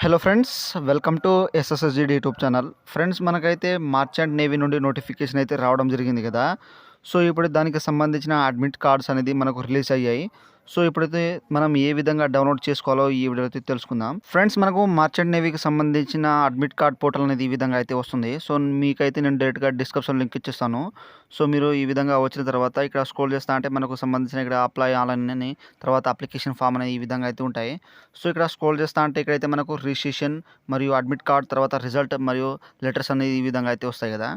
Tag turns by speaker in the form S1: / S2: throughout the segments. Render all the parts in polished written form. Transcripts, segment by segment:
S1: Hello friends, welcome to SSSGD YouTube channel. Friends, మనకైతే merchant navy నుండి notification అయితే రావడం జరిగింది కదా. సో ఇప్పుడు దానికి సంబంధించిన అడ్మిట్ కార్డ్స్ అనేది మనకు రిలీజ్ అయ్యాయి. సో ఇప్పుడైతే మనం ఏ విధంగా డౌన్లోడ్ చేసుకోవాలో ఈ వీడియో అయితే తెలుసుకుందాం. ఫ్రెండ్స్, మనకు మార్చెంట్ నేవీకి సంబంధించిన అడ్మిట్ కార్డ్ పోర్టల్ అనేది ఈ విధంగా అయితే వస్తుంది. సో మీకైతే నేను డైరెక్ట్గా డిస్క్రిప్షన్ లింక్ ఇచ్చేస్తాను. సో మీరు ఈ విధంగా వచ్చిన తర్వాత ఇక్కడ స్క్రోల్ చేస్తా అంటే మనకు సంబంధించిన ఇక్కడ అప్లై ఆన్లైన్ అని, తర్వాత అప్లికేషన్ ఫామ్ అనేది ఈ విధంగా అయితే ఉంటాయి. సో ఇక్కడ స్క్రోల్ చేస్తా అంటే ఇక్కడైతే మనకు రిజిస్ట్రేషన్ మరియు అడ్మిట్ కార్డ్, తర్వాత రిజల్ట్ మరియు లెటర్స్ అనేది ఈ విధంగా అయితే వస్తాయి కదా.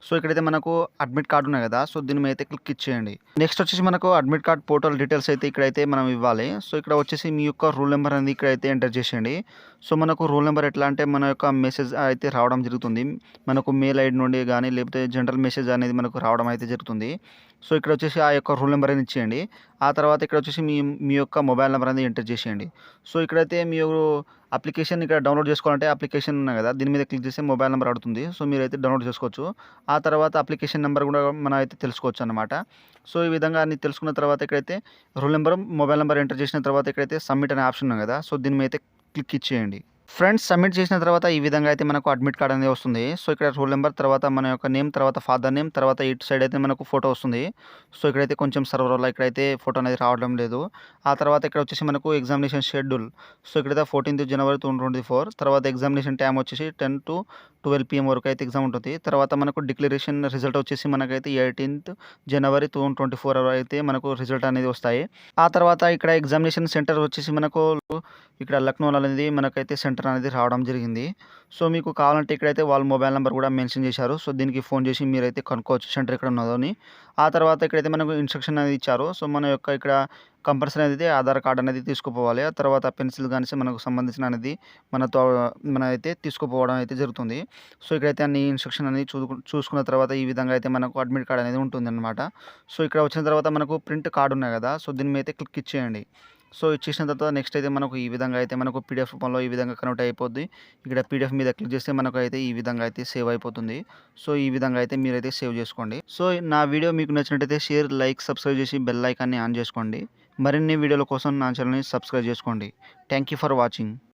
S1: సో ఇక్కడైతే మనకు అడ్మిట్ కార్డు ఉన్నాయి కదా. సో దీని మీద అయితే క్లిక్ ఇచ్చేయండి. నెక్స్ట్ వచ్చేసి మనకు అడ్మిట్ కార్డ్ పోర్టల్ డీటెయిల్స్ అయితే ఇక్కడైతే మనం ఇవ్వాలి. సో ఇక్కడ వచ్చేసి మీ యొక్క రూల్ నెంబర్ అనేది ఇక్కడైతే ఎంటర్ చేసేయండి. సో మనకు రూల్ నెంబర్ ఎట్లా అంటే మన యొక్క మెసేజ్ అయితే రావడం జరుగుతుంది. మనకు మెయిల్ ఐడి నుండి కానీ లేకపోతే జనరల్ మెసేజ్ అనేది మనకు రావడం అయితే జరుగుతుంది. సో ఇక్కడ వచ్చేసి ఆ యొక్క రూల్ నెంబర్ అనేది ఇచ్చేయండి. ఆ తర్వాత ఇక్కడ వచ్చేసి మీ మీ యొక్క మొబైల్ నెంబర్ అనేది ఎంటర్ చేసేయండి. సో ఇక్కడైతే మీరు అప్లికేషన్ ఇక్కడ డౌన్లోడ్ చేసుకోవాలంటే అప్లికేషన్ ఉన్నాయి కదా, దీని మీద క్లిక్ చేస్తే మొబైల్ నెంబర్ అడుగుతుంది. సో మీరైతే డౌన్లోడ్ చేసుకోవచ్చు. ఆ తర్వాత అప్లికేషన్ నెంబర్ కూడా మనం అయితే తెలుసుకోవచ్చు అన్నమాట. సో ఈ విధంగా అన్ని తెలుసుకున్న తర్వాత ఇక్కడైతే rule number, mobile number enter చేసిన తర్వాత ఇక్కడైతే సబ్మిట్ అనే ఆప్షన్ ఉంది కదా. సో దీని మీద అయితే క్లిక్ ఇచ్చేయండి. ఫ్రెండ్స్, సబ్మిట్ చేసిన తర్వాత ఈ విధంగా అయితే మనకు అడ్మిట్ కార్డ్ అనేది వస్తుంది. సో ఇక్కడ రోల్ నెంబర్, తర్వాత మన యొక్క నేమ్, తర్వాత ఫాదర్ నేమ్, తర్వాత ఇటు సైడ్ అయితే మనకు ఫోటో వస్తుంది. సో ఇక్కడైతే కొంచెం సర్వర్ వల్ల ఇక్కడైతే ఫోటో అనేది రావడం లేదు. ఆ తర్వాత ఇక్కడ వచ్చేసి మనకు ఎగ్జామినేషన్ షెడ్యూల్. సో ఇక్కడైతే 14th January 2024, తర్వాత ఎగ్జామినేషన్ టైం వచ్చేసి 10 to 12 PM వరకు అయితే ఎగ్జామ్ ఉంటుంది. తర్వాత మనకు డిక్లరేషన్ రిజల్ట్ వచ్చేసి మనకైతే 18th January 2024 అయితే మనకు రిజల్ట్ అనేది వస్తాయి. ఆ తర్వాత ఇక్కడ ఎగ్జామినేషన్ సెంటర్ వచ్చేసి మనకు ఇక్కడ లక్నో అనేది మనకైతే సెంటర్ అనేది రావడం జరిగింది. సో మీకు కావాలంటే ఇక్కడైతే వాళ్ళ మొబైల్ నెంబర్ కూడా మెన్షన్ చేశారు. సో దీనికి ఫోన్ చేసి మీరైతే కనుక్కోవచ్చు సెంటర్ ఎక్కడ ఉన్నదో అని. ఆ తర్వాత ఇక్కడైతే మనకు ఇన్స్ట్రక్షన్ అనేది ఇచ్చారు. సో మన యొక్క ఇక్కడ కంపల్సరీ అనేది ఆధార్ కార్డ్ అనేది తీసుకుపోవాలి. ఆ తర్వాత పెన్సిల్ కానీ మనకు సంబంధించిన అనేది మన అయితే తీసుకుపోవడం అయితే జరుగుతుంది. సో ఇక్కడైతే అన్ని ఇన్స్ట్రక్షన్ అనేది చూసుకున్న తర్వాత ఈ విధంగా అయితే మనకు అడ్మిట్ కార్డ్ అనేది ఉంటుందన్నమాట. సో ఇక్కడ వచ్చిన తర్వాత మనకు ప్రింట్ కార్డు ఉన్నాయి కదా. సో దీని మీద అయితే క్లిక్ ఇచ్చేయండి. సో ఇచ్చేసిన తర్వాత నెక్స్ట్ అయితే మనకు ఈ విధంగా అయితే మనకు పీడిఎఫ్ రూపంలో ఈ విధంగా కన్వర్ట్ అయిపోద్ది. ఇక్కడ పీడిఎఫ్ మీద క్లిక్ చేస్తే మనకు అయితే ఈ విధంగా అయితే సేవ్ అయిపోతుంది. సో ఈ విధంగా అయితే మీరైతే సేవ్ చేసుకోండి. సో నా వీడియో మీకు నచ్చినట్టయితే షేర్, లైక్, సబ్స్క్రైబ్ చేసి బెల్ ఐకాన్ని ఆన్ చేసుకోండి. మరిన్ని వీడియోల కోసం నా ఛానల్ని సబ్స్క్రైబ్ చేసుకోండి. Thank you for watching.